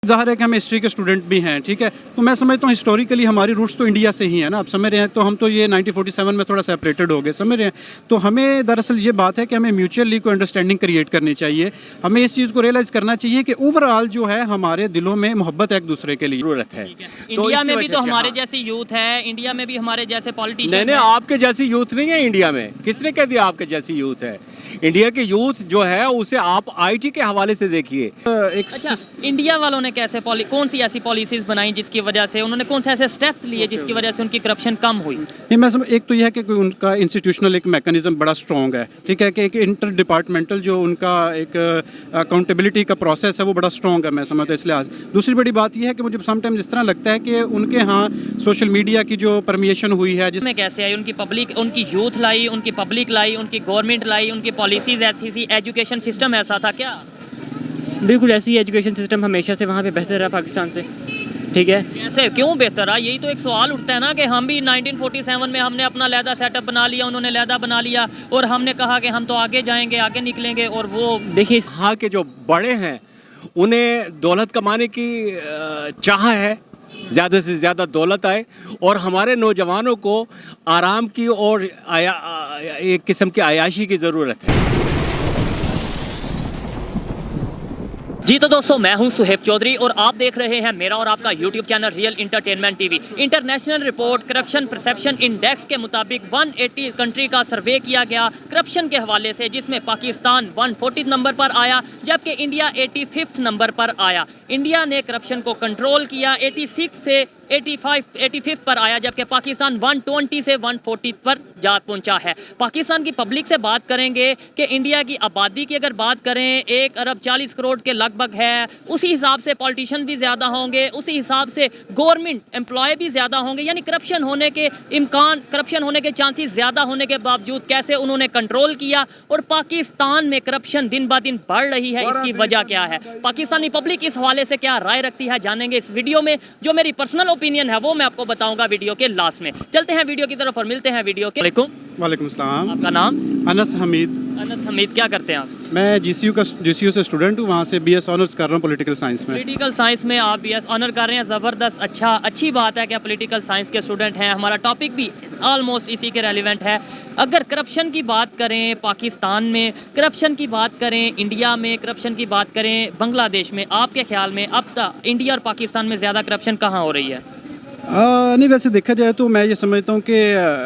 ज़ाहिर है कि हम हिस्ट्री के स्टूडेंट भी हैं, ठीक है। तो मैं समझता हूँ हिस्टोरिकली हमारी रूट्स तो इंडिया से ही है ना, आप समझ रहे हैं। तो हम तो ये 1947 में थोड़ा सेपरेटेड हो गए, समझ रहे हैं। तो हमें दरअसल ये बात है कि हमें म्यूचुअली कोई अंडरस्टैंडिंग क्रिएट करनी चाहिए। हमें इस चीज़ को रियलाइज़ करना चाहिए कि ओवरऑल जो है हमारे दिलों में मोहब्बत एक दूसरे के लिए ज़रूरत है। इंडिया में भी तो हमारे जैसी यूथ है, इंडिया में भी हमारे जैसे पॉलिटिशियन नहीं, आपके जैसी यूथ नहीं है इंडिया में। किसने कह दिया आपके जैसी यूथ है? इंडिया की यूथ जो है उसे आप आईटी के हवाले से देखिए। अच्छा, इंडिया वालों ने कैसे कौन सी ऐसी पॉलिसीज बनाई जिसकी वजह से उन्होंने कौन से ऐसे स्टेप्स लिए जिसकी वजह से उनकी करप्शन कम हुई? नहीं, मैं समझ एक तो यह है कि उनका इंस्टीट्यूशनल एक मैकेनिज्म बड़ा स्ट्रॉन्ग है, ठीक है। कि एक इंटर डिपार्टमेंटल जो उनका एक अकाउंटेबिलिटी का प्रोसेस है वो बड़ा स्ट्रॉन्ग है, मैं समझता हूँ इस लिहाज। दूसरी बड़ी बात यह है कि मुझे समटाइम्स इस तरह लगता है कि उनके यहाँ सोशल मीडिया की जो परमिएशन हुई है जिसमें कैसे आई उनकी पब्लिक, उनकी यूथ लाई, उनकी पब्लिक लाई, उनकी गवर्नमेंट लाई, उनकी पॉलिसीज ऐसी थी, एजुकेशन सिस्टम ऐसा था क्या? बिल्कुल ऐसी एजुकेशन सिस्टम हमेशा से वहाँ पे बेहतर रहा पाकिस्तान से, ठीक है। कैसे, क्यों बेहतर रहा? यही तो एक सवाल उठता है ना कि हम भी 1947 में हमने अपना लहदा सेटअप बना लिया, उन्होंने लहदा बना लिया और हमने कहा कि हम तो आगे जाएंगे, आगे निकलेंगे। और वो देखिए यहाँ के जो बड़े हैं उन्हें दौलत कमाने की चाह है, ज़्यादा से ज़्यादा दौलत आए, और हमारे नौजवानों को आराम की और एक किस्म की आयाशी की ज़रूरत है। जी तो दोस्तों, मैं हूं सुहेब चौधरी और आप देख रहे हैं मेरा और आपका YouTube channel real entertainment TV. International report corruption perception index के मुताबिक 180 कंट्री का सर्वे किया गया करप्शन के हवाले से, जिसमें पाकिस्तान 140 नंबर पर आया जबकि इंडिया 85 नंबर पर आया। इंडिया ने करप्शन को कंट्रोल किया, 86 से 85 पर आया, जबकि पाकिस्तान 120 से 140 पर जा पहुंचा है। पाकिस्तान की पब्लिक से बात करेंगे कि इंडिया की आबादी की अगर बात करें 1 अरब 40 करोड़ के लगभग है, उसी हिसाब से पॉलिटिशियन भी ज़्यादा होंगे, उसी हिसाब से गवर्नमेंट एम्प्लॉय भी ज़्यादा होंगे। यानी करप्शन होने के इम्कान, करप्शन होने के चांसेस ज़्यादा होने के बावजूद कैसे उन्होंने कंट्रोल किया। और पाकिस्तान में करप्शन दिन ब दिन बढ़ रही है, इसकी वजह क्या है? पाकिस्तानी पब्लिक इस हवाले से क्या राय रखती है, जानेंगे इस वीडियो में। जो मेरी पर्सनल ओपिनियन है वो मैं आपको बताऊंगा वीडियो के लास्ट में। चलते हैं वीडियो की तरफ और मिलते हैं वीडियो के। वालेकुम अस्सलाम। आपका नाम? अनस हमीद। अनस हमीद, क्या करते हैं आप? मैं जीसीयू से स्टूडेंट हूँ, वहाँ से बीएस ऑनर्स कर रहा हूँ पॉलिटिकल साइंस में। पॉलिटिकल साइंस में आप बीएस ऑनर कर रहे हैं, ज़बरदस्त। अच्छी बात है कि आप पॉलिटिकल साइंस के स्टूडेंट हैं। हमारा टॉपिक भी ऑलमोस्ट इसी के रेलिवेंट है। अगर करप्शन की बात करें पाकिस्तान में, करप्शन की बात करें इंडिया में, करप्शन की बात करें बांग्लादेश में, आपके ख्याल में अब तक इंडिया और पाकिस्तान में ज़्यादा करप्शन कहाँ हो रही है? नहीं, वैसे देखा जाए तो मैं ये समझता हूँ कि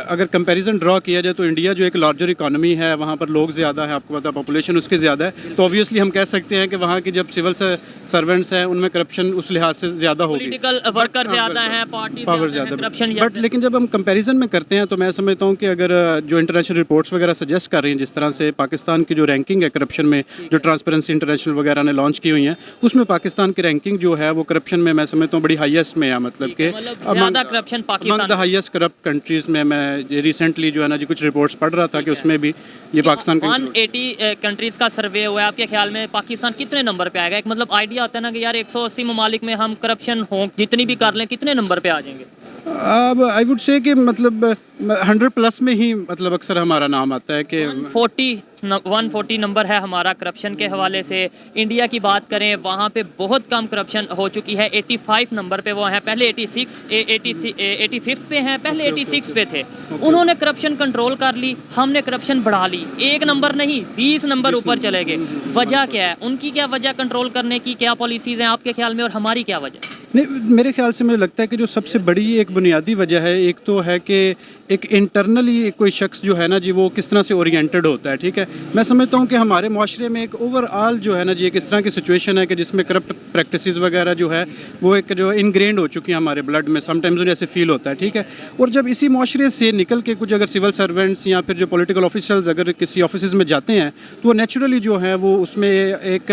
अगर कंपैरिजन ड्रॉ किया जाए तो इंडिया जो एक लार्जर इकोनॉमी है, वहाँ पर लोग ज़्यादा है, आपको पता पॉपुलेशन उसके ज़्यादा है, तो ऑब्वियसली हम कह सकते हैं कि वहाँ की जब सिविल सर्वेंट्स हैं उनमें करप्शन उस लिहाज से ज़्यादा होगी, पॉलिटिकल वर्कर ज़्यादा हैं, पार्टी पावर ज़्यादा, बट लेकिन जब हम कंपैरिजन में करते हैं तो मैं समझता हूँ कि अगर जो इंटरनेशनल रिपोर्ट्स वगैरह सजेस्ट कर रही हैं, जिस तरह से पाकिस्तान की जो रैंकिंग है करप्शन में, जो ट्रांसपेरेंसी इंटरनेशनल वगैरह ने लॉन्च की हुई हैं, उसमें पाकिस्तान की रैंकिंग जो है वो करप्शन में मैं समझता हूँ बड़ी हाईएस्ट में है। मतलब कि ज़्यादा corruption among the highest corrupt countries में मैं रिसेंटली जो है ना जी कुछ रिपोर्ट्स पढ़ रहा था कि उसमें भी ये पाकिस्तान 180 कंट्रीज का सर्वे हुआ है। आपके ख्याल में पाकिस्तान कितने नंबर पे आएगा? एक मतलब आइडिया होता है ना कि यार 180 ममालिक में हम करप्शन हो जितनी भी कर लें, कितने नंबर पे आ जाएंगे? अब आई वुड से कि मतलब 100 प्लस में ही मतलब अक्सर हमारा नाम आता है कि 140 नंबर है हमारा करप्शन के हवाले से। इंडिया की बात करें वहाँ पे बहुत कम करप्शन हो चुकी है, 85 नंबर पे वो हैं। पहले 85 पे हैं, पहले 86 पे थे। उन्होंने करप्शन कंट्रोल कर ली, हमने करप्शन बढ़ा ली। 1 नंबर नहीं 20 नंबर ऊपर चले गए। वजह क्या है? उनकी क्या वजह कंट्रोल करने की, क्या पॉलिसीज़ हैं आपके ख्याल में, और हमारी क्या वजह? नहीं, मेरे ख्याल से मुझे लगता है कि जो सबसे बड़ी एक बुनियादी वजह है, एक तो है कि एक इंटरनली कोई शख्स जो है ना जी वो किस तरह से ओरिएंटेड होता है, ठीक है। मैं समझता हूँ कि हमारे माशरे में एक ओवरऑल जो है ना जी एक इस तरह की सिचुएशन है कि जिसमें करप्ट प्रैक्टिसेस वगैरह जो है वो एक जो इनग्रेंड हो चुकी है हमारे ब्लड में, समटाइम्स मुझे ऐसे फील होता है, ठीक है। और जब इसी माशरे से निकल के कुछ अगर सिविल सर्वेंट्स या फिर जो पॉलिटिकल ऑफिशियल्स अगर किसी ऑफिस में जाते हैं तो वो नेचुरली जो है वो उसमें एक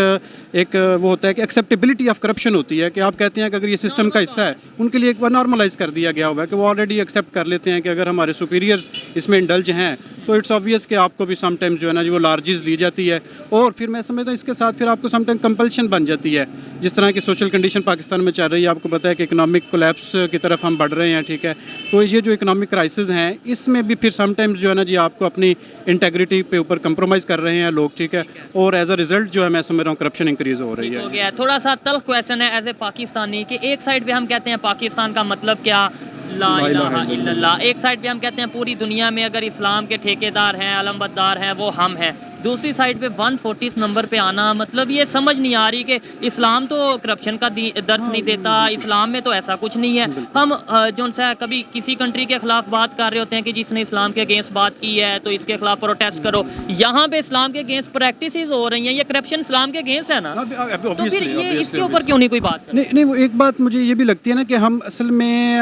वो होता है कि एक्सेप्टेबिलिटी ऑफ करप्शन होती है कि आप कहते हैं कि अगर ये सिस्टम का हिस्सा है, उनके लिए एक बार नॉर्मलाइज कर दिया गया हुआ है कि वो ऑलरेडी एक्सेप्ट कर लेते हैं कि अगर हमारे सुपीरियर्स इसमें इंडल्ज हैं तो इट्स ऑब्वियस कि आपको भी समटाइम्स जो है ना वो लार्जेस दी जाती है। और फिर मैं समझता हूँ इसके साथ फिर आपको समटाइम कंपल्शन बन जाती है, जिस तरह की सोशल कंडीशन पाकिस्तान में चल रही है, आपको पता है कि इकोनॉमिक कोलैप्स की तरफ हम बढ़ रहे हैं, ठीक है। तो ये जो इकोनॉमिक क्राइसिस हैं इसमें भी फिर समटाइम्स जो है ना जी आपको अपनी इंटेग्रिटी पे ऊपर कंप्रोमाइज़ कर रहे हैं लोग, ठीक है। और एज अ रिजल्ट जो है मैं समझ रहा हूँ करप्शन इंक्रीज हो रही है। हो गया थोड़ा सा तल्ख क्वेश्चन है एज ए पाकिस्तानी कि एक साइड पे हम कहते हैं पाकिस्तान का मतलब क्या, ला इलाहा इल्लल्लाह, एक साइड पे हम कहते हैं पूरी दुनिया में अगर इस्लाम के ठेकेदार हैं, अलमबरदार हैं, वो हम हैं। दूसरी साइड पे 140 नंबर पे आना, मतलब ये समझ नहीं आ रही कि इस्लाम तो करप्शन का दर्स नहीं देता, इस्लाम में तो ऐसा कुछ नहीं है। हम जो सा कभी किसी कंट्री के खिलाफ बात कर रहे होते हैं कि जिसने इस्लाम के अगेंस्ट बात की है तो इसके खिलाफ प्रोटेस्ट करो, यहाँ पे इस्लाम के अगेंस्ट प्रैक्टिस हो रही हैं, ये करप्शन इस्लाम के अगेंस्ट है ना, तो फिर ये इसके ऊपर क्यों नहीं कोई बात? नहीं, वो एक बात मुझे ये भी लगती है ना कि हम असल में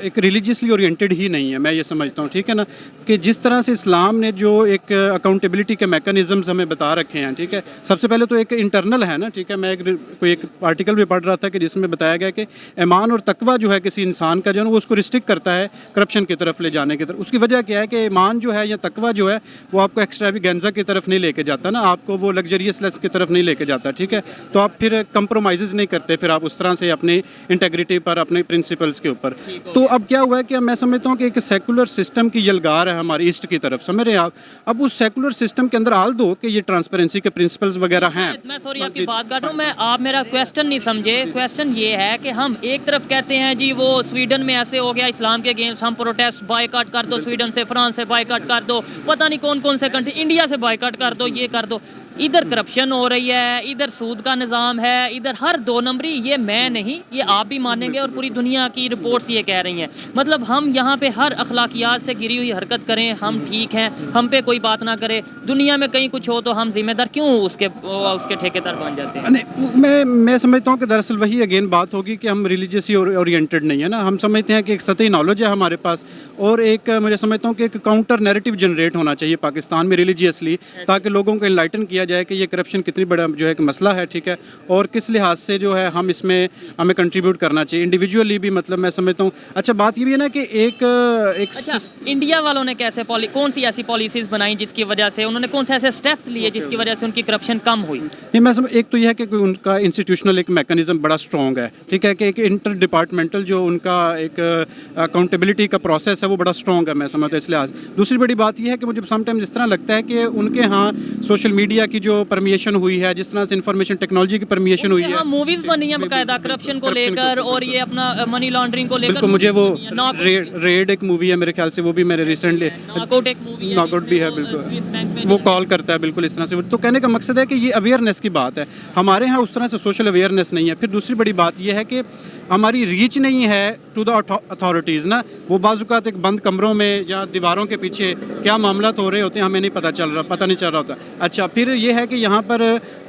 एक रिलीजियसली ओरिएंटेड ही नहीं है, मैं ये समझता हूँ, ठीक है ना, कि जिस तरह से इस्लाम ने जो एक अकाउंटेबिलिटी के मैकेनिज्म्स हमें बता रखे हैं, ठीक है। सबसे पहले तो एक इंटरनल है ना, ठीक है। मैं एक आर्टिकल भी पढ़ रहा था कि जिसमें बताया गया कि ईमान और तकवा जो है किसी इंसान का जो है वो उसको रिस्ट्रिक्ट करता है करप्शन की तरफ ले जाने की तरफ। उसकी वजह क्या है कि ईमान जो है या तकवा जो है वो आपको एक्स्ट्रावेगेंजा की तरफ नहीं लेके जाता ना, आपको वो लग्जरियसनेस की तरफ नहीं लेके जाता, ठीक है। तो आप फिर कंप्रोमाइज़ नहीं करते, फिर आप उस तरह से अपनी इंटेग्रिटी पर, अपने प्रिंसिपल्स के ऊपर। तो अब क्या हुआ है कि मैं समझता हूँ कि एक सेकुलर सिस्टम की यलगार है हमारी ईस्ट की तरफ, समझ रहे हैं आप। अब उस सेकुलर सिस्टम के अंदर हाल दो कि ये ट्रांसपेरेंसी के प्रिंसिपल्स वगैरह हैं। मैं सॉरी आपकी बात कर रहा हूँ, मैं आप मेरा क्वेश्चन नहीं समझे। क्वेश्चन ये है कि हम एक तरफ कहते हैं जी वो स्वीडन में ऐसे हो गया इस्लाम के अगेंस्ट, हम प्रोटेस्ट बायकॉट कर दो, स्वीडन से, फ्रांस से बायकॉट कर दो, पता नहीं कौन कौन से कंट्री, इंडिया से बायकॉट कर दो, ये कर दो। इधर करप्शन हो रही है, इधर सूद का निज़ाम है, इधर हर दो नंबरी। ये मैं नहीं, ये आप भी मानेंगे और पूरी दुनिया की रिपोर्ट्स ये कह रही हैं। मतलब हम यहाँ पे हर अखलाकियात से गिरी हुई हरकत करें, हम ठीक हैं, हम पे कोई बात ना करे, दुनिया में कहीं कुछ हो तो हम जिम्मेदार क्यों उसके ठेकेदार बन जाते हैं? नहीं, मैं समझता हूँ कि दरअसल वही अगेन बात होगी कि हम रिलीजियसली ओरिएंटेड नहीं है ना। हम समझते हैं कि एक सतही नॉलेज है हमारे पास, और एक मुझे समझता हूँ कि एक काउंटर नैरेटिव जनरेट होना चाहिए पाकिस्तान में रिलीजियसली, ताकि लोगों को इनलाइटन किया जाए कि ये करप्शन कितनी बड़ा जो है एक मसला है, ठीक है, और किस लिहाज से जो है हम इसमें हमें कंट्रीब्यूट करना चाहिए इंडिविजुअली भी। मतलब मैं समझता हूँ, अच्छा बात ये भी है ना कि एक अच्छा, इंडिया वालों ने कैसे कौन सी ऐसी पॉलिसीज बनाई जिसकी वजह से, उन्होंने कौन से ऐसे स्टेप्स लिए जिसकी वजह से उनकी करप्शन कम हुई? नहीं, मैं समझ, एक तो यह है कि उनका इंस्टीट्यूशनल एक मैकेनिज्म बड़ा स्ट्रॉन्ग है, ठीक है, कि एक इंटर डिपार्टमेंटल जो उनका एक अकाउंटेबिलिटी का प्रोसेस है वो बड़ा स्ट्रॉन्ग है, मैं समझता हूँ इस लिहाज। दूसरी बड़ी बात यह है कि मुझे समटाइम्स इस तरह लगता है कि उनके यहाँ सोशल मीडिया की जो परमिशन हुई है, जिस तरह से इंफॉर्मेशन टेक्नोलॉजी की परमिशन हुई है, मूवीज बनी है बाकायदा करप्शन को लेकर और ये अपना मनी लॉन्ड्रिंग को लेकर। बिल्कुल, मुझे वो रेड एक मूवी है मेरे ख्याल से, वो भी मैंने रिसेंटली, नॉकआउट भी है, बिल्कुल वो कॉल करता है बिल्कुल इस तरह से। तो कहने का मकसद है कि ये अवेयरनेस की बात है, हमारे यहाँ उस तरह से सोशल अवेयरनेस नहीं है। फिर दूसरी बड़ी बात ये है कि हमारी रीच नहीं है टू द अथॉरिटीज़ ना। वो बाज़-औक़ात एक बंद कमरों में या दीवारों के पीछे क्या मामलात हो रहे होते हैं हमें नहीं पता नहीं चल रहा होता। अच्छा, फिर ये है कि यहाँ पर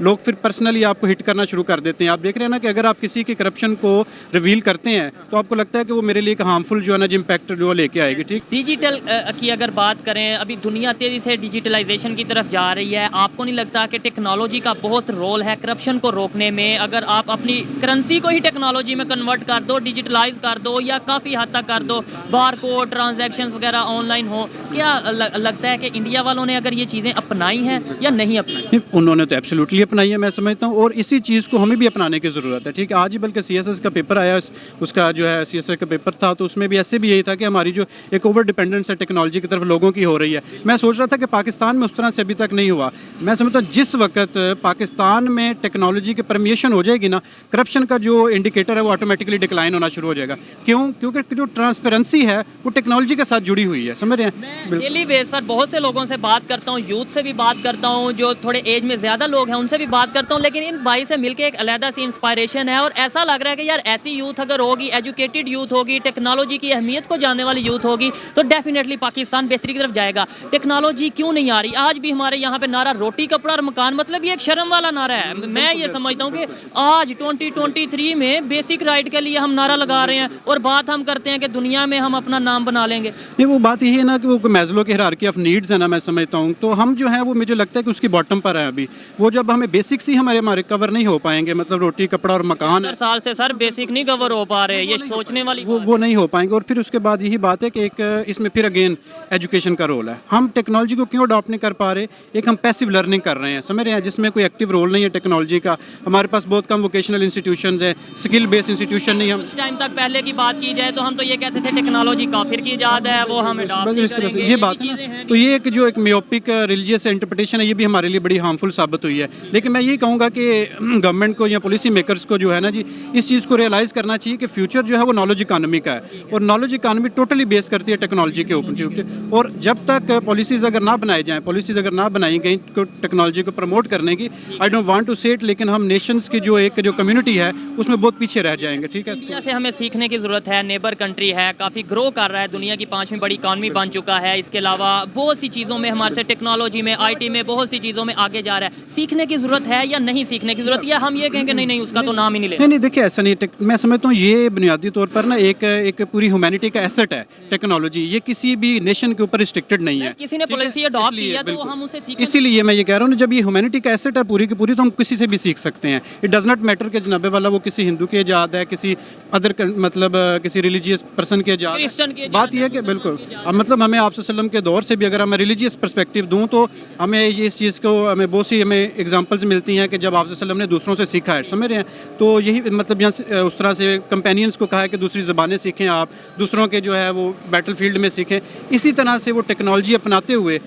लोग फिर पर्सनली आपको हिट करना शुरू कर देते हैं। आप देख रहे हैं ना कि अगर आप किसी की करप्शन को रिवील करते हैं तो आपको लगता है कि वो मेरे लिए एक हार्मफुल जो है ना इम्पैक्ट जो लेके आएगी, ठीक। डिजिटल की अगर बात करें, अभी दुनिया तेज़ी से डिजिटलाइजेशन की तरफ जा रही है, आपको नहीं लगता कि टेक्नोलॉजी का बहुत रोल है करप्शन को रोकने में? अगर आप अपनी करेंसी को ही टेक्नोलॉजी में कन्वर्ट कर दो, डिजिटलाइज कर दो या काफ़ी हद तक कर दो, बार कोड ट्रांजैक्शंस वगैरह ऑनलाइन हो, क्या लगता है कि इंडिया वालों ने अगर ये चीज़ें अपनाई हैं या नहीं अपनाई? उन्होंने तो एब्सोल्युटली अपनाई है, मैं समझता हूँ, और इसी चीज़ को हमें भी अपनाने की ज़रूरत है, ठीक है। आज ही बल्कि CSS का पेपर आया, उसका जो है CSS का पेपर था, तो उसमें भी ऐसे भी यही था कि हमारी जो एक ओवर डिपेंडेंस है टेक्नोलॉजी की तरफ लोगों की हो रही है। मैं सोच रहा था कि पाकिस्तान में उस तरह से अभी तक नहीं हुआ। मैं समझता हूँ जिस वक्त पाकिस्तान में टेक्नोलॉजी की परमिशन हो जाएगी ना, करप्शन का जो इंडिकेटर है वो ऑटोमेटिकली डिक्लाइन होना शुरू हो जाएगा। क्यों? क्योंकि जो ट्रांसपेरेंसी है वो टेक्नोलॉजी के साथ जुड़ी हुई है, समझ रहे हैं। मैं डेली बेस पर बहुत से लोगों से बात करता हूँ, यूथ से भी बात करता हूँ, जो थोड़े एज में ज़्यादा लोग हैं उनसे भी बात करता हूँ, लेकिन इन भाई से मिलकर एक अलग सी इंस्पायरेशन है और ऐसा लग रहा है कि यार ऐसी यूथ अगर होगी, एजुकेटेड यूथ होगी, टेक्नोलॉजी की अहमियत को जानने वाली यूथ होगी, तो डेफिनेटली पाकिस्तान बेहतरी की तरफ जाएगा। टेक्नोलॉजी क्यों नहीं आ रही? आज भी हमारे यहाँ पे नारा रोटी कपड़ा और मकान, मतलब ये एक शर्म वाला नारा है। मैं ये समझता हूँ कि आज 2023 में बेसिक राइट के लिए हम नारा लगा रहे हैं और बात हम करते हैं कि दुनिया में हम अपना नाम बना लेंगे। नहीं, वो बात यही है ना कि वो मैस्लो की हायरार्की ऑफ नीड्स है ना, मैं समझता हूँ। तो हम जो है वो मुझे लगता है कि उसकी बॉटम पर है अभी, वो जब हमें बेसिक्स ही हमारे कवर नहीं हो पाएंगे, मतलब रोटी कपड़ा और मकान 70 साल से सर बेसिक नहीं कवर हो पा रहे, ये सोचने वाली वो नहीं हो पाएंगे। और फिर उसके बाद यही बात है कि एक इसमें फिर अगेन एजुकेशन का रोल है। हम टेक्नोलॉजी को क्यों अडॉप्ट नहीं कर पा रहे? एक हम पैसिव लर्निंग कर रहे हैं, समझ रहे हैं, जिसमें कोई एक्टिव रोल नहीं है टेक्नोलॉजी का। हमारे पास बहुत कम वोकेशनल इंस्टीट्यूशंस है, स्किल बेस्ड इंस्टीट्यूशन नहीं। हम कुछ टाइम तक पहले की बात की जाए तो हम तो ये कहते थे टेक्नोलॉजी काफिर की इजाद है, वो हम adopt नहीं इस तरह से करेंगे, ये बात है ना। तो ये एक जो एक मियोपिक रिलीजियस इंटरप्रिटेशन है, ये भी हमारे लिए बड़ी हार्मफुल साबित हुई है। लेकिन मैं ये कहूँगा कि गवर्नमेंट को या पॉलिसी मेकर्स को जो है ना जी, इस चीज़ को रियलाइज़ करना चाहिए कि फ्यूचर जो है वो नॉलेज इकानमी का है, और नॉलेज इकानमी टोटली बेस करती है टेक्नोलॉजी के ऊपर। और जब तक पॉलिसीज़ अगर ना बनाई जाएँ, पॉलिसीज़ अगर ना बनाई गई टेक्नोलॉजी को प्रमोट करने की, आई डोंट वांट टू से इट, लेकिन हम नेशंस की जो एक जो कम्युनिटी है उसमें बहुत पीछे रह जाएंगे। ठीक है, इंडिया से हमें सीखने की ज़रूरत है, नेबर कंट्री है, काफ़ी ग्रो कर रहा है, दुनिया की 5वीं बड़ी इकॉनमी बन चुका है। इसके अलावा बहुत सी चीज़ों में हमारे से टेक्नोलॉजी में, आईटी में, बहुत सी चीज़ों में आगे जा रहा है। सीखने की ज़रूरत है या नहीं सीखने की ज़रूरत, या हम ये कहेंगे नहीं नहीं उसका तो नाम ही नहीं लेना? नहीं देखिए, ऐसा नहीं। मैं समझता हूँ ये बुनियादी तौर पर ना एक पूरी ह्यूमैनिटी का एसेट है टेक्नोलॉजी, ये किसी भी नेशन के ऊपर रिस्ट्रिक्टेड नहीं है। किसी ने पॉलिसी अडॉप्ट की है तो हम उसे सीख, इसीलिए मैं ये कह रहा हूँ ना, जब ये ह्यूमैनिटी का एसेट है पूरी की पूरी, तो हम किसी से भी सीख सकते हैं। इट डज नॉट मैटर कि जनाबे वाला वो किसी हिंदू की इजाद है, किसी अदर मतलब किसी रिलीजियस पर्सन की इजाद है। बात यह है कि बिल्कुल, अब मतलब हमें आप वसल्लम के दौर से भी अगर मैं रिलीजियस पर्सपेक्टिव दूँ तो हमें ये इस चीज़ को हमें बहुत सी हमें एग्जांपल्स मिलती हैं कि जब आप वसल्लम ने दूसरों से सीखा है, समझ रहे हैं। तो यही मतलब यहाँ उस तरह से कंपेनियंस को कहा है कि दूसरी ज़बानें सीखें, आप दूसरों के जो है वो बैटल फील्ड में सीखें। इसी तरह से वो टेक्नोलॉजी अपनाते हुए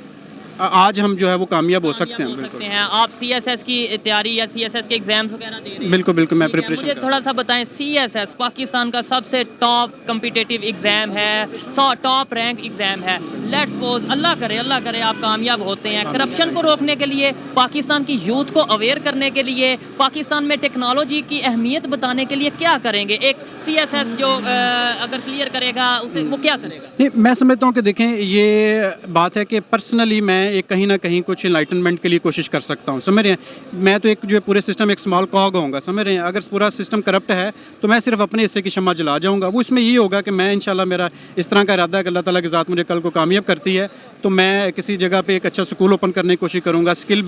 आज हम जो है वो कामयाब हो सकते हैं। सकते हैं। आप CSS की तैयारी या CSS के एग्जाम्स वगैरह दे रहे हैं? बिल्कुल बिल्कुल, मैं ठीक है, प्रिपरेशन मुझे थोड़ा सा बताएं, CSS पाकिस्तान का सबसे टॉप कम्पिटिटिव एग्ज़ाम है, टॉप रैंक एग्ज़ाम है। लेट्स सपोज अल्लाह करे आप कामयाब होते हैं, करप्शन को रोकने के लिए, पाकिस्तान की यूथ को अवेयर करने के लिए, पाकिस्तान में टेक्नोलॉजी की अहमियत बताने के लिए क्या करेंगे? एक CSS जो अगर क्लियर करेगा उसे वो क्या करेगा? नहीं, मैं समझता हूँ कि देखें, ये बात है कि पर्सनली मैं एक कहीं ना कहीं कुछ इनलाइटनमेंट के लिए कोशिश कर सकता हूँ, समझ रहे हैं। मैं तो एक जो है पूरे सिस्टम एक स्मॉल कॉग होगा, समझ रहे हैं। अगर पूरा सिस्टम करप्ट है तो मैं सिर्फ अपने हिस्से की शम्मा जला जाऊँगा। वो इसमें ये होगा कि मैं इंशाल्लाह, मेरा इस तरह का इरादा है कि अल्लाह ताला की ज़ात मुझे कल को कामयाब करती है तो मैं किसी जगह पे एक अच्छा स्कूल ओपन करने की कोशिश करूँगा। स्किल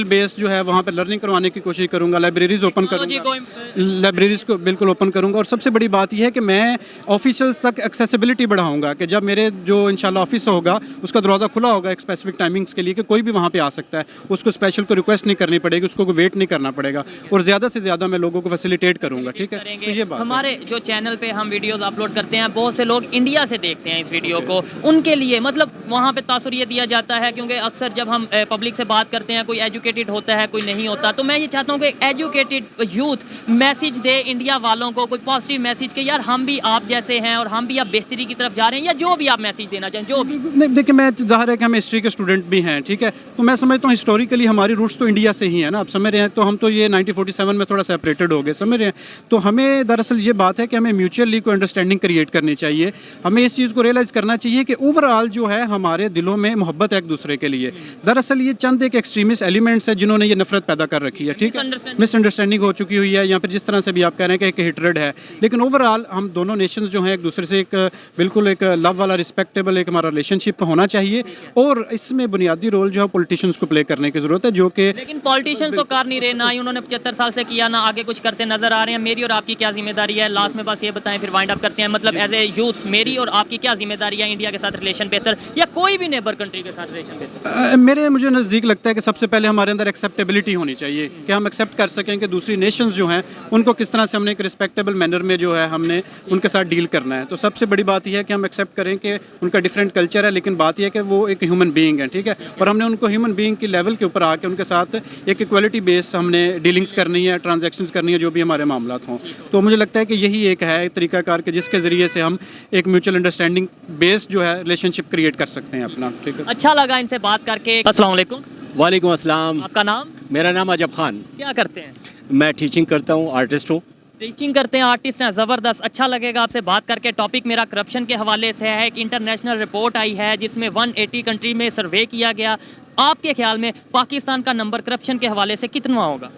बेस्ड जो है वहाँ पे लर्निंग करवाने की कोशिश करूँगा। लाइब्रेरीज ओपन करूँगा, लाइब्रेरीज को बिल्कुल ओपन करूँगा। और सबसे बड़ी बात यह है कि मैं ऑफिशियल्स तक एक्सेसिबिलिटी बढ़ाऊँगा कि जब मेरे जो इंशाल्लाह ऑफिस होगा उसका दरवाज़ा खुला होगा एक स्पेसिफिक टाइमिंग्स के लिए, कि कोई भी वहाँ पे आ सकता है, उसको स्पेशल को रिक्वेस्ट नहीं करनी पड़ेगी, उसको वेट नहीं करना पड़ेगा, और ज़्यादा से ज़्यादा मैं लोगों को फैसिलिटेट करूँगा। ठीक है, तो ये बात हमारे जो चैनल पे हम वीडियोस अपलोड करते हैं, बहुत से लोग इंडिया से देखते हैं इस वीडियो को, उनके लिए मतलब वहाँ पे तासुर ये दिया जाता है, क्योंकि अक्सर जब हम पब्लिक से बात करते हैं, कोई एजुकेटेड होता है, कोई नहीं होता, तो मैं ये चाहता हूँ कि एजुकेटेड यूथ मैसेज दे इंडिया वालों को, कोई पॉजिटिव मैसेज कि यार हम भी आप जैसे हैं और हम भी अब बेहतरी की तरफ जा रहे हैं, या जो भी आप मैसेज देना चाहें, जो भी। नहीं देखिए, मैं ज़ाहिर है कि हम हिस्ट्री के स्टूडेंट भी हैं, ठीक है, तो मैं समझता हूँ हिस्टोरिकली हमारी रूट्स तो इंडिया से ही है ना, आप समझ रहे हैं। तो हम तो ये 1947 में थोड़ा सेपरेटेड हो गए, समझ रहे हैं। तो हमें दरअसल ये बात है कि हमें म्यूचुअली कोई अंडरस्टैंडिंग क्रिएट करनी चाहिए। हमें इस चीज़ को रियलाइज़ करना चाहिए कि ओवरऑल जो है हमारे दिलों में मोहब्बत है एक दूसरे के लिए। दरअसल ये चंद एक एक्सट्रीमिस्ट एलिमेंट्स है जिन्होंने ये नफरत पैदा कर रखी है, ठीक है, मिसअंडरस्टैंडिंग हो चुकी हुई है, या फिर जिस तरह से भी आप कह रहे हैं कि एक हिटरेड है। लेकिन ओवरऑल हम दोनों नेशंस जो हैं एक दूसरे से एक बिल्कुल एक लव वाला रिस्पेक्टेबल एक हमारा रिलेशनशिप होना चाहिए, और इसमें बुनियादी रोल जो है पॉलिटिशियंस को प्ले करने की ज़रूरत है, जो कि लेकिन पॉलिटिशियंस तो कर नहीं रहे, ना ही उन्होंने 75 साल से किया, ना आगे कुछ करते नजर आ रहे हैं। मेरी और आपकी क्या जिम्मेदारी है? लास्ट में बस ये बताएं, फिर वाइंड अप करते हैं। मतलब एज ए यूथ मेरी और आपकी क्या जिम्मेदारी है इंडिया के साथ रिलेशन बेहतर, या कोई भी नेबर कंट्री के साथ रिलेशन बेहतर? मुझे नज़दीक लगता है कि सबसे पहले हमारे अंदर एक्सेप्टेबिलिटी होनी चाहिए, कि हम एक्सेप्ट कर सकें कि दूसरी नेशंस जो हैं उनको किस तरह से हमने एक रिस्पेक्टेबल मैनर में जो है हमने उनके साथ डील करना है। तो सबसे बड़ी बात यह है कि हम एक्सेप्ट करें कि उनका डिफरेंट कल्चर है, लेकिन बात यह है कि वो एक ह्यूमन बीइंग है, ठीक है, और हमने उनको ह्यूमन बीइंग की लेवल के ऊपर आके उनके साथ एक इक्वलिटी बेस हमने डीलिंग्स करनी है, ट्रांजैक्शंस करनी है, जो भी हमारे मामलात हों। तो मुझे लगता है कि यही एक है तरीकाकार के जिसके ज़रिए से हम एक म्यूचुअल अंडरस्टैंडिंग बेस्ड जो है रिलेशनशिप क्रिएट कर सकते हैं अपना। ठीक है, अच्छा लगा इनसे बात करके। अस्सलाम वालेकुम। वालेकुम अस्सलाम। आपका नाम? मेरा नाम अजब खान। क्या करते हैं? मैं टीचिंग करता हूँ, आर्टिस्ट हूँ। टीचिंग करते हैं, आर्टिस्ट हैं, ज़बरदस्त। अच्छा लगेगा आपसे बात करके। टॉपिक मेरा करप्शन के हवाले से है। एक इंटरनेशनल रिपोर्ट आई है जिसमें 180 कंट्री में सर्वे किया गया। आपके ख्याल में पाकिस्तान का नंबर करप्शन के हवाले से कितना होगा?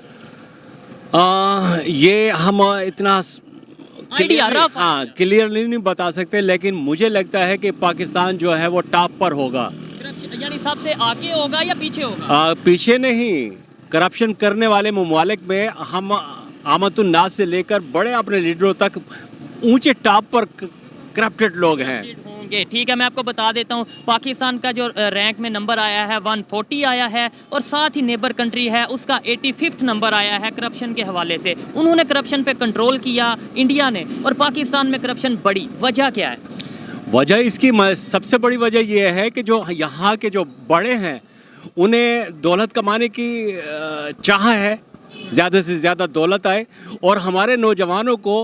ये हम इतना आइडिया रफ, क्लियरली नहीं बता सकते, लेकिन मुझे लगता है कि पाकिस्तान जो है वो टॉप पर होगा। यानी सबसे आगे होगा या पीछे होगा? पीछे नहीं, करप्शन करने वाले ममालिक में हम आमतुन्नास से लेकर बड़े अपने लीडरों तक ऊंचे टॉप पर करप्टेड लोग हैं। होंगे। ठीक है, मैं आपको बता देता हूँ, पाकिस्तान का जो रैंक में नंबर आया है 140 आया है, और साथ ही नेबर कंट्री है उसका 85वां नंबर आया है करप्शन के हवाले से। उन्होंने करप्शन पे कंट्रोल किया इंडिया ने, और पाकिस्तान में करप्शन बढ़ी। वजह क्या है? वजह इसकी सबसे बड़ी वजह यह है कि जो यहाँ के जो बड़े हैं उन्हें दौलत कमाने की चाह है, ज़्यादा से ज़्यादा दौलत आए, और हमारे नौजवानों को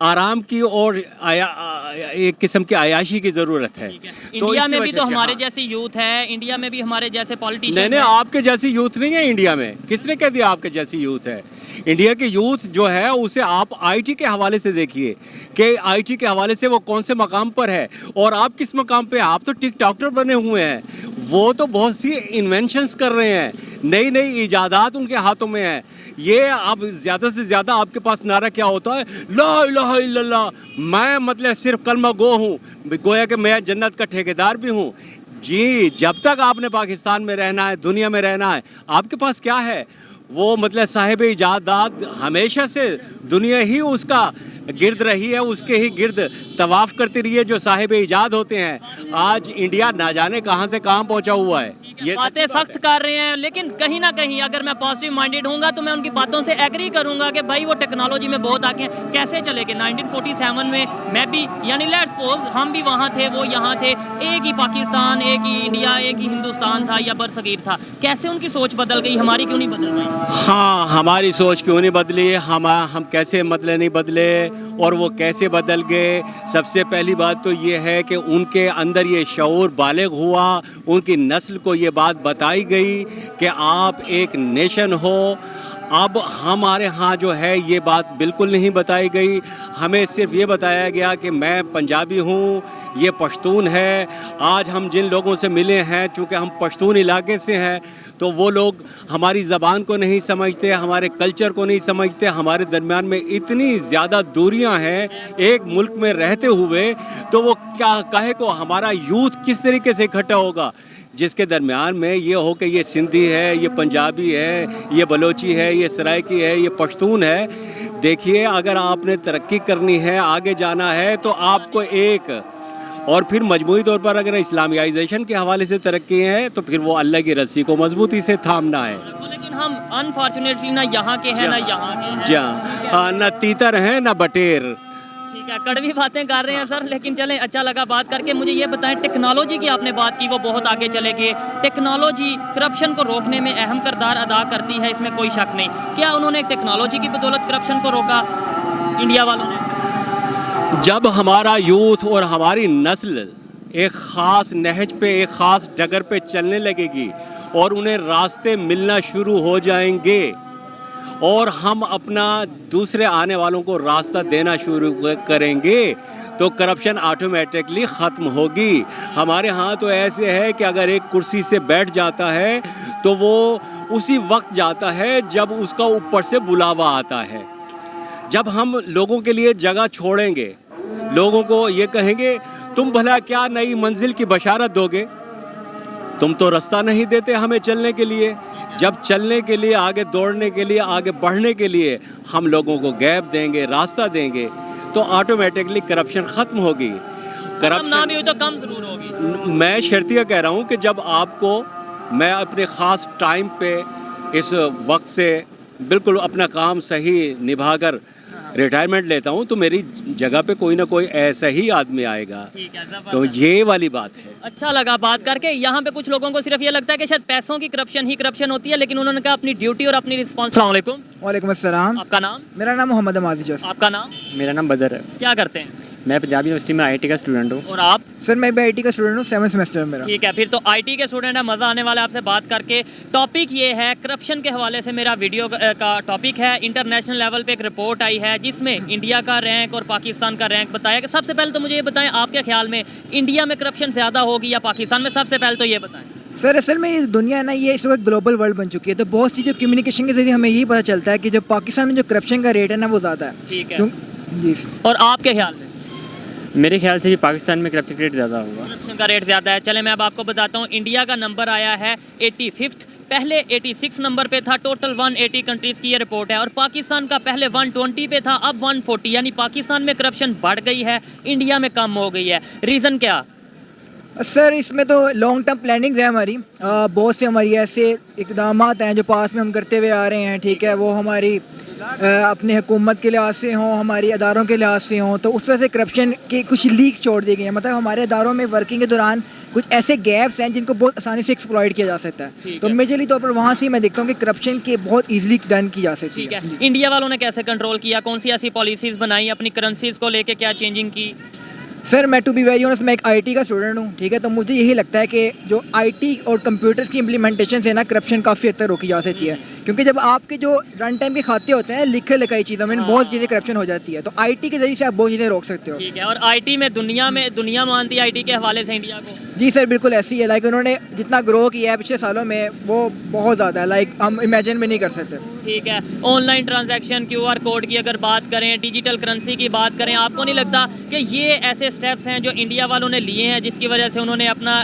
आराम की और एक किस्म की आयाशी की ज़रूरत है। इंडिया में भी तो हमारे जैसी यूथ है, इंडिया में भी हमारे जैसे पॉलिटिशियन नहीं, आपके जैसी यूथ नहीं है इंडिया में। किसने कह दिया आपके जैसी यूथ है? इंडिया की यूथ जो है उसे आप आईटी के हवाले से देखिए कि आईटी के हवाले से वो कौन से मकाम पर है, और आप किस मकाम पे? आप तो टिकटॉकर बने हुए हैं। वो तो बहुत सी इन्वेंशंस कर रहे हैं, नई नई इजादात उनके हाथों में है। ये अब ज़्यादा से ज़्यादा आपके पास नारा क्या होता है? ला इलाहा इल्लल्लाह, मैं मतलब सिर्फ कलमा गो हूँ, गोया कि मैं जन्नत का ठेकेदार भी हूँ। जी, जब तक आपने पाकिस्तान में रहना है, दुनिया में रहना है, आपके पास क्या है? वो मतलब साहिब इजादात हमेशा से दुनिया ही उसका गिर्द रही है, उसके ही गिर्द तवाफ़ करती रही है जो साहिब इजाद होते हैं। आज इंडिया ना जाने कहाँ से कहाँ पहुँचा हुआ है। ये बातें सख्त कर रहे हैं, लेकिन कहीं ना कहीं अगर मैं पॉजिटिव माइंडेड होऊंगा तो मैं उनकी बातों से एग्री करूंगा कि भाई वो टेक्नोलॉजी में बहुत आगे हैं। कैसे चलेंगे? 1947 में मैं भी, यानी लेट्स सपोज हम भी वहाँ थे, वो यहाँ थे, एक ही पाकिस्तान, एक ही इंडिया, एक ही हिंदुस्तान था या बरसगीर था। कैसे उनकी सोच बदल गई, हमारी क्यों नहीं बदल गई? हाँ, हमारी सोच क्यों नहीं बदली? हम कैसे मतलब नहीं बदले, और वो कैसे बदल गए? सबसे पहली बात तो ये है कि उनके अंदर ये शऊर बालिग हुआ, उनकी नस्ल को ये बात बताई गई कि आप एक नेशन हो। अब हमारे यहाँ जो है ये बात बिल्कुल नहीं बताई गई। हमें सिर्फ ये बताया गया कि मैं पंजाबी हूँ, ये पश्तून है। आज हम जिन लोगों से मिले हैं, चूँकि हम पश्तून इलाके से हैं, तो वो लोग हमारी ज़बान को नहीं समझते, हमारे कल्चर को नहीं समझते। हमारे दरमियान में इतनी ज़्यादा दूरियां हैं एक मुल्क में रहते हुए, तो वो क्या कहे को हमारा यूथ किस तरीके से इकट्ठा होगा जिसके दरमियान में ये हो कि ये सिंधी है, ये पंजाबी है, ये बलोची है, ये सराइकी है, ये पश्तून है। देखिए, अगर आपने तरक्की करनी है, आगे जाना है, तो आपको एक, और फिर मजमूई तौर पर अगर इस्लामियाइजेशन के हवाले से तरक्की है तो फिर वो अल्लाह की रस्सी को मजबूती से थामना है। लेकिन हम अनफॉर्चुनेटली ना यहाँ के हैं ना यहाँ के हैं। जी, ना तीतर हैं ना बटेर। ठीक है, कड़वी बातें कर रहे हैं सर, लेकिन चलें, अच्छा लगा बात करके। मुझे ये बताएं, टेक्नोलॉजी की आपने बात की, वो बहुत आगे चले गए। टेक्नोलॉजी करप्शन को रोकने में अहम किरदार अदा करती है, इसमें कोई शक नहीं। क्या उन्होंने टेक्नोलॉजी की बदौलत करप्शन को रोका, इंडिया वालों ने? जब हमारा यूथ और हमारी नस्ल एक ख़ास नहज पे, एक ख़ास डगर पे चलने लगेगी और उन्हें रास्ते मिलना शुरू हो जाएंगे, और हम अपना दूसरे आने वालों को रास्ता देना शुरू करेंगे, तो करप्शन ऑटोमेटिकली ख़त्म होगी। हमारे यहाँ तो ऐसे है कि अगर एक कुर्सी से बैठ जाता है तो वो उसी वक्त जाता है जब उसका ऊपर से बुलावा आता है। जब हम लोगों के लिए जगह छोड़ेंगे, लोगों को ये कहेंगे तुम भला क्या नई मंजिल की बशारत दोगे, तुम तो रास्ता नहीं देते हमें चलने के लिए। जब चलने के लिए, आगे दौड़ने के लिए, आगे बढ़ने के लिए हम लोगों को गैप देंगे, रास्ता देंगे, तो ऑटोमेटिकली करप्शन ख़त्म होगी। करप्शन ना भी हो तो कम ज़रूर होगी। मैं शर्तिया कह रहा हूँ कि जब आपको, मैं अपने ख़ास टाइम पे इस वक्त से बिल्कुल अपना काम सही निभाकर रिटायरमेंट लेता हूँ, तो मेरी जगह पे कोई ना कोई ऐसा ही आदमी आएगा। तो ये वाली बात है। अच्छा लगा बात करके। यहाँ पे कुछ लोगों को सिर्फ ये लगता है कि शायद पैसों की करप्शन ही करप्शन होती है, लेकिन उन्होंने कहा अपनी ड्यूटी और अपनी रिस्पॉन्स। अस्सलाम वालेकुम। वालेकुम अस्सलाम। आपका नाम? मेरा नाम मोहम्मद अमाजी जोस। आपका नाम? मेरा नाम बदर है। क्या करते हैं? मैं पंजाब यूनिवर्सिटी में आईटी का स्टूडेंट हूँ। और आप? सर मैं भी आईटी का स्टूडेंट हूँ, 7th सेमेस्टर में मेरा। ठीक है, फिर तो आईटी के स्टूडेंट है, मज़ा आने वाला है आपसे बात करके। टॉपिक ये है, करप्शन के हवाले से मेरा वीडियो का टॉपिक है। इंटरनेशनल लेवल पे एक रिपोर्ट आई है जिसमें इंडिया का रैंक और पाकिस्तान का रैंक बताया गया। सबसे पहले तो मुझे ये बताएं, आपके ख्याल में इंडिया में करप्शन ज़्यादा होगी या पाकिस्तान में? सबसे पहले तो ये बताएं सर। असल में ये दुनिया है ना, ये इस वक्त ग्लोबल वर्ल्ड बन चुकी है, तो बहुत सी जो कम्युनिकेशन के जरिए हमें यही पता चलता है कि जो पाकिस्तान में जो करप्शन का रेट है ना वो ज़्यादा है। ठीक है जी। और आपके ख्याल में? मेरे ख्याल से भी पाकिस्तान में करप्शन रेट ज़्यादा होगा। करप्शन का रेट ज़्यादा है। चले मैं अब आपको बताता हूँ, इंडिया का नंबर आया है 85th, पहले 86 नंबर पे था। टोटल 180 कंट्रीज़ की ये रिपोर्ट है। और पाकिस्तान का पहले 120 पे था, अब 140, यानी पाकिस्तान में करप्शन बढ़ गई है, इंडिया में कम हो गई है। रीज़न क्या? सर इसमें तो लॉन्ग टर्म प्लानिंग है हमारी। बहुत से हमारी ऐसे इकदाम हैं जो पास में हम करते हुए आ रहे हैं, ठीक है, वो हमारी अपने हुकूमत के लिहाज से हों, हमारी अदारों के लिहाज से हों, तो उस वजह से करप्शन के कुछ लीक छोड़ दिए गए हैं। मतलब हमारे अदारों में वर्किंग के दौरान कुछ ऐसे गैप्स हैं जिनको बहुत आसानी से एक्सप्लॉइट किया जा सकता है। तो मेजरली तौर पर वहाँ से मैं देखता हूँ कि करप्शन के बहुत ईजिली डन की जा सकती ठीक है। है, इंडिया वालों ने कैसे कंट्रोल किया? कौन सी ऐसी पॉलिसीज़ बनाई? अपनी करेंसीज़ को लेके क्या चेंजिंग की? सर मैं टू बी वेरी ऑनेस्ट मैं एक आईटी का स्टूडेंट हूँ, ठीक है, तो मुझे यही लगता है कि जो आईटी और कंप्यूटर्स की इम्प्लीमेंटेशन से ना करप्शन काफ़ी हद तक रोकी जा सकती है। क्योंकि जब आपके जो रन टाइम के खाते होते हैं लिखे लिखाई चीज़ों में बहुत चीज़ें करप्शन हो जाती है, तो आईटी के जरिए से आप बहुत चीज़ें रोक सकते हो। ठीक है, और आईटी में दुनिया मानती है आईटी के हवाले से इंडिया को। जी सर बिल्कुल ऐसी ही है। लाइक उन्होंने जितना ग्रो किया है पिछले सालों में वो बहुत ज़्यादा है, लाइक हम इमेजिन भी नहीं कर सकते। ठीक है, ऑनलाइन ट्रांजैक्शन, क्यूआर कोड की अगर बात करें, डिजिटल करेंसी की बात करें, आपको नहीं लगता कि ये ऐसे स्टेप्स हैं जो इंडिया वालों ने लिए हैं जिसकी वजह से उन्होंने अपना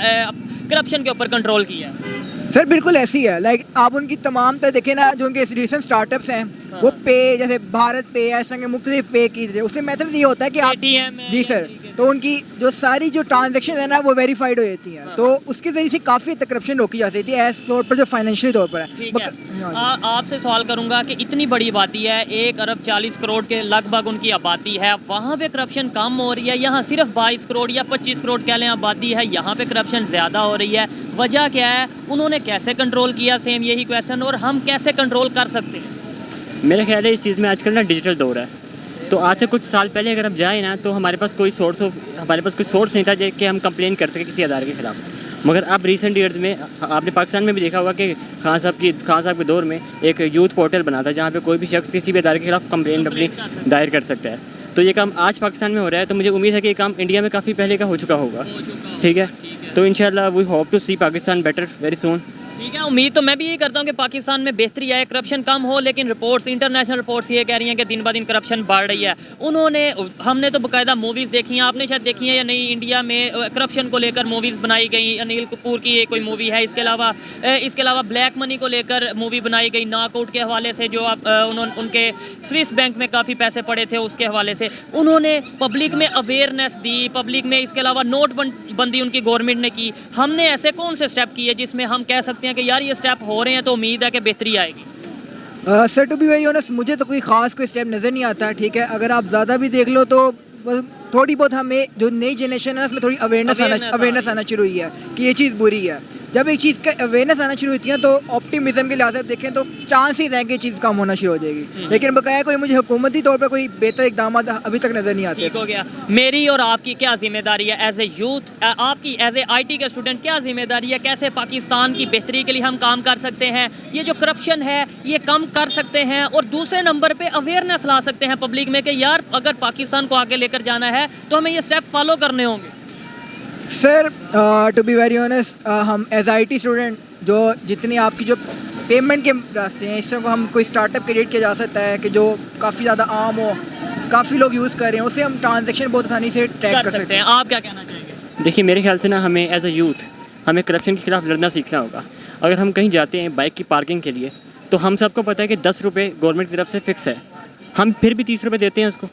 करप्शन के ऊपर कंट्रोल किया है? सर बिल्कुल ऐसी है। लाइक आप उनकी तमाम तरह देखें ना, जो उनके रिसेंट स्टार्टअप्स हैं वो पे, जैसे भारत पे, ऐसे के मुख्तलिफ पे की उससे मेथड ये होता है कि आप ATM है, जी सर, तो उनकी जो सारी जो ट्रांजैक्शन है ना वो वेरीफाइड हो जाती हैं, तो उसके जरिए से काफ़ी तक करप्शन रोकी जा सकती है एज तौर पर जो फाइनेंशियल तौर पर है। ठीक है, आपसे सवाल करूंगा कि इतनी बड़ी आबादी है, 1 अरब 40 करोड़ के लगभग उनकी आबादी है, वहाँ पे करप्शन कम हो रही है, यहाँ सिर्फ 22 करोड़ या 25 करोड़ कह लें आबादी है, यहाँ पे करप्शन ज़्यादा हो रही है। वजह क्या है? उन्होंने कैसे कंट्रोल किया? सेम यही क्वेश्चन, और हम कैसे कंट्रोल कर सकते हैं? मेरा ख्याल है इस चीज़ में आजकल ना डिजिटल दौर है, तो आज से कुछ साल पहले अगर हम जाएँ ना तो हमारे पास कोई सोर्स नहीं था कि हम कंप्लेन कर सकें किसी अदारे के ख़िलाफ़। मगर अब रिसेंट ईयर्स में आपने पाकिस्तान में भी देखा होगा कि खान साहब के दौर में एक यूथ पोर्टल बना था जहाँ पे कोई भी शख्स किसी भी अदारे के खिलाफ कंप्लेन अपनी दायर कर सकता है। तो ये काम आज पाकिस्तान में हो रहा है, तो मुझे उम्मीद है कि ये काम इंडिया में काफ़ी पहले का हो चुका होगा। ठीक है, तो इंशाल्लाह we hope to see Pakistan better very soon. ठीक है, उम्मीद तो मैं भी यही करता हूँ कि पाकिस्तान में बेहतरी आए, करप्शन कम हो, लेकिन रिपोर्ट्स, इंटरनेशनल रिपोर्ट्स ये कह रही हैं कि दिन ब दिन करप्शन बढ़ रही है। हमने तो बाकायदा मूवीज़ देखी हैं, आपने शायद देखी हैं या नहीं, इंडिया में करप्शन को लेकर मूवीज़ बनाई गई। अनिल कपूर की ये कोई मूवी है, इसके अलावा ब्लैक मनी को लेकर मूवी बनाई गई, नॉकआउट के हवाले से, जो उनके स्विस बैंक में काफ़ी पैसे पड़े थे उसके हवाले से उन्होंने पब्लिक में अवेयरनेस दी, पब्लिक में। इसके अलावा नोटबंदी उनकी गवर्नमेंट ने की। हमने ऐसे कौन से स्टेप किए जिसमें हम कह सकते हैं कि यार ये स्टेप हो रहे हैं तो उम्मीद है कि बेहतरी आएगी? Sir to be very honest मुझे तो कोई ख़ास कोई स्टेप नज़र नहीं आता, ठीक है। अगर आप ज़्यादा भी देख लो तो बस थोड़ी बहुत हमें जो नई जनरेशन है उसमें थोड़ी अवेयरनेस आना शुरू हुई है कि ये चीज़ बुरी है। जब एक चीज़ का अवेयरनेस आना शुरू होती है तो ऑप्टिमिज्म के लिहाज से देखें तो चांसेस हैं कि चीज़ कम होना शुरू हो जाएगी, लेकिन बकाया कोई मुझे हुकूमती तौर पर कोई बेहतर इकदाम अभी तक नज़र नहीं आते। ठीक हो गया। मेरी और आपकी क्या जिम्मेदारी है एज ए यूथ, आपकी एज ए IT के स्टूडेंट क्या जिम्मेदारी है? कैसे पाकिस्तान की बेहतरी के लिए हम काम कर सकते हैं? ये जो करप्शन है ये कम कर सकते हैं, और दूसरे नंबर पे अवेयरनेस ला सकते हैं पब्लिक में कि यार अगर पाकिस्तान को आगे लेकर जाना है तो हमें ये स्टेप फॉलो करने होंगे। Sir to be very honest हम एज IT स्टूडेंट जो जितनी आपकी जो पेमेंट के रास्ते हैं इससे हम कोई स्टार्टअप क्रिएट किया जा सकता है कि जो काफ़ी ज़्यादा आम हो, काफ़ी लोग यूज़ कर रहे हैं, उससे हम ट्रांजैक्शन बहुत आसानी से ट्रैक कर सकते हैं। आप क्या कहना चाहेंगे? देखिए मेरे ख्याल से ना हमें एज अ यूथ हमें करप्शन के खिलाफ लड़ना सीखना होगा। अगर हम कहीं जाते हैं बाइक की पार्किंग के लिए तो हम सबको पता है कि 10 रुपये गवर्नमेंट की तरफ से फिक्स है, हम फिर भी 30 रुपये देते हैं उसको,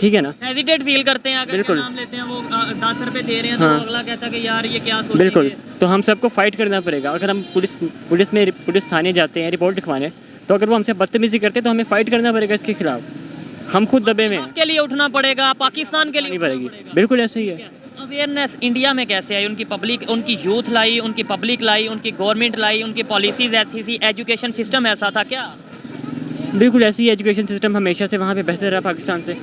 ठीक है ना। हेजिटेट फील करते हैं अगर बिल्कुल नाम लेते हैं, वो 10 रुपये दे रहे हैं हाँ। तो अगला कहता है कि यार ये क्या सोचेंगे। बिल्कुल, तो हम सबको फाइट करना पड़ेगा। अगर हम पुलिस थाने जाते हैं रिपोर्ट लिखवाने, तो अगर वो हमसे बदतमीजी करते हैं तो हमें फाइट करना पड़ेगा इसके खिलाफ। हम खुद दबे में हैं, के लिए उठना पड़ेगा, पाकिस्तान के लिए नहीं उठना पड़ेगी। पड़ेगा। बिल्कुल ऐसे ही है। अवेयरनेस इंडिया में कैसे आई? उनकी यूथ लाई, उनकी पब्लिक लाई, उनकी गवर्नमेंट लाई, उनकी पॉलिसीज ऐसी थी, एजुकेशन सिस्टम ऐसा था क्या? बिल्कुल ऐसी ही एजुकेशन सिस्टम हमेशा से वहाँ पे बेहतर है पाकिस्तान से,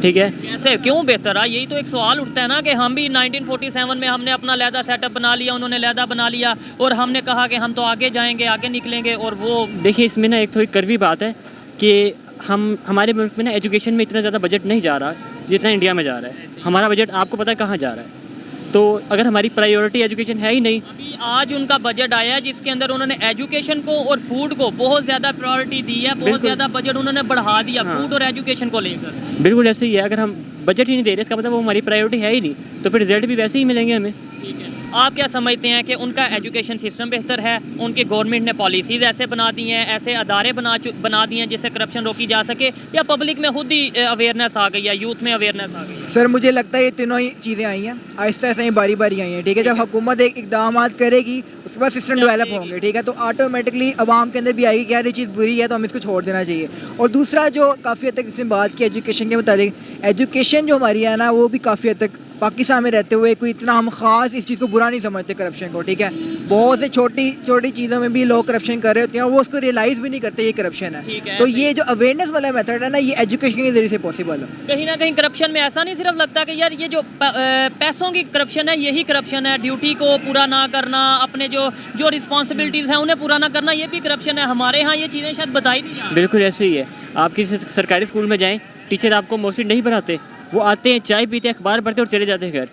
ठीक है। कैसे, क्यों बेहतर रहा? यही तो एक सवाल उठता है ना कि हम भी 1947 में हमने अपना लहदा सेटअप बना लिया, उन्होंने लहदा बना लिया, और हमने कहा कि हम तो आगे जाएंगे, आगे निकलेंगे, और वो देखिए इसमें ना एक थोड़ी कड़वी बात है कि हमारे मुल्क में ना एजुकेशन में इतना ज़्यादा बजट नहीं जा रहा जितना इंडिया में जा रहा है। हमारा बजट आपको पता है कहाँ जा रहा है? तो अगर हमारी प्रायोरिटी एजुकेशन है ही नहीं, अभी आज उनका बजट आया है जिसके अंदर उन्होंने एजुकेशन को और फूड को बहुत ज़्यादा प्रायोरिटी दी है, बहुत बिल्कुल। ज़्यादा बजट उन्होंने बढ़ा दिया हाँ। फूड और एजुकेशन को लेकर। बिल्कुल ऐसे ही है। अगर हम बजट ही नहीं दे रहे, इसका मतलब वो हमारी प्रायोरिटी है ही नहीं, तो फिर रिजल्ट भी वैसे ही मिलेंगे हमें। ठीक है, आप क्या समझते हैं कि उनका एजुकेशन सिस्टम बेहतर है, उनकी गवर्नमेंट ने पॉलिसीज़ ऐसे बना दी हैं, ऐसे अदारे बना दिए हैं जिससे करप्शन रोकी जा सके, या पब्लिक में खुद ही अवेयरनेस आ गई है, यूथ में अवेयरनेस आ गई है? सर मुझे लगता है ये तीनों ही चीज़ें आई हैं, आहिस्ता आहिस्ता ही बारी बारी आई हैं, ठीक है। जब हुकूमत एक इकदाम करेगी उसके बाद सिस्टम डेवलप होंगे, ठीक है, तो ऑटोमेटिकली आवाम के अंदर भी आएगी कि यार ये चीज़ बुरी है तो हम इसको छोड़ देना चाहिए। और दूसरा जो काफ़ी हद तक इसमें बात की एजुकेशन के मुताबिक, एजुकेशन जो हमारी है ना वो भी काफ़ी हद तक पाकिस्तान में रहते हुए कोई इतना हम ख़ास इस चीज़ को बुरा नहीं समझते करप्शन को, ठीक है। बहुत से छोटी छोटी चीज़ों में भी लोग करप्शन कर रहे होते हैं और वो उसको रियलाइज़ भी नहीं करते ये करप्शन ठीक है। है, तो ये जो अवेयरनेस वाला मेथड है ना ये एजुकेशन के ज़रिए से पॉसिबल है। कहीं ना कहीं करप्शन में ऐसा नहीं सिर्फ लगता कि यार ये जो पैसों की करप्शन है यही करप्शन है, ड्यूटी को पूरा ना करना, अपने जो रिस्पॉन्सिबिलिटीज़ हैं उन्हें पूरा ना करना, ये भी करप्शन है। हमारे यहाँ ये चीज़ें शायद बताई नहीं जाती। बिल्कुल ऐसे ही है। आप किसी सरकारी स्कूल में जाएं, टीचर आपको मोस्टली नहीं पढ़ाते, वो आते हैं, चाय पीते हैं, अखबार पढ़ते और चले जाते हैं घर।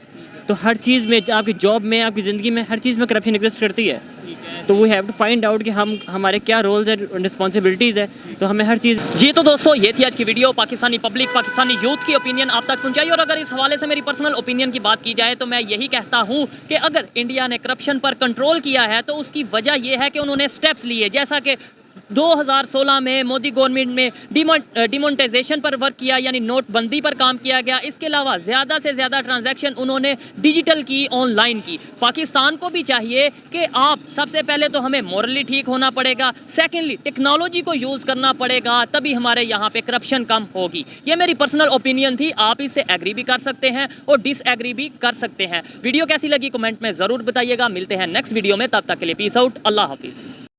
तो हर चीज़ में, आपकी जॉब में, आपकी ज़िंदगी में, हर चीज़ में करप्शन एग्जिस्ट करती है। तो we have to find out कि हमारे क्या रोल्स हैं, रिस्पॉन्सिबिलिटीज़ है, तो हमें हर चीज़। जी तो दोस्तों ये थी आज की video, Pakistani public, Pakistani youth की ओपिनियन आप तक पहुंचाई। और अगर इस हवाले से मेरी पर्सनल ओपिनियन की बात की जाए तो मैं यही कहता हूं कि अगर इंडिया ने करप्शन पर कंट्रोल किया है तो उसकी वजह यह है कि उन्होंने स्टेप्स लिए, जैसा कि 2016 में मोदी गवर्नमेंट में डिमोनेटाइजेशन पर वर्क किया, यानी नोटबंदी पर काम किया गया। इसके अलावा ज़्यादा से ज़्यादा ट्रांजैक्शन उन्होंने डिजिटल की, ऑनलाइन की। पाकिस्तान को भी चाहिए कि आप सबसे पहले तो हमें मॉरली ठीक होना पड़ेगा, सेकेंडली टेक्नोलॉजी को यूज़ करना पड़ेगा, तभी हमारे यहाँ पे करप्शन कम होगी। ये मेरी पर्सनल ओपिनियन थी, आप इससे एग्री भी कर सकते हैं और डिसएग्री भी कर सकते हैं। वीडियो कैसी लगी कमेंट में ज़रूर बताइएगा। मिलते हैं नेक्स्ट वीडियो में, तब तक के लिए पीस आउट, अल्लाह हाफिज़।